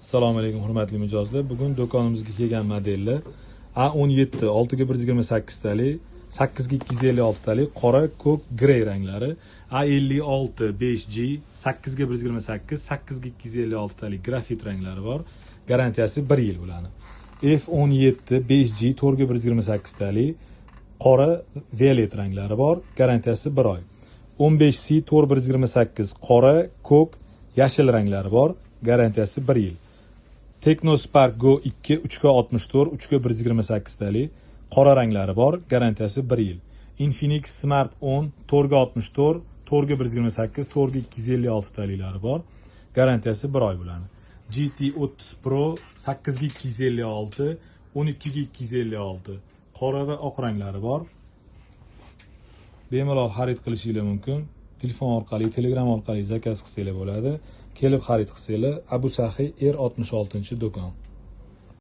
Assalomu alaykum hurmatli mijozlar. Bugun do'konimizga kelgan modellar A17 6x128 talik, 8x256 talik, qora, ko'k, grey ranglari, A56 5G 8x128, 8x256 talik grafit ranglari bor. Garantiyasi 1 yil bo'ladi. F17 5G 4x128 talik, qora, violet ranglari bor. Garantiyasi 1 oy. 15C 4x128 qora, ko'k, yashil ranglari bor. Garantiyasi 1 yil. Technospark Go 2 3x64 3x128 talik, qora ranglari bor, garantiyasi 1 yil. Infinix Smart 10 4x64 4x128 4x256 taliklari bor, garantiyasi 1 oy bo'ladi. GT30 Pro 8x256 12x256 qora va oq ranglari bor. Bemalol xarid qilishingiz mumkin. Telefon orqali, Telegram orqali zakaz qilsangiz bo'ladi. Kelib xarid qilsanglar, Abu Sahiy R66 do'kon.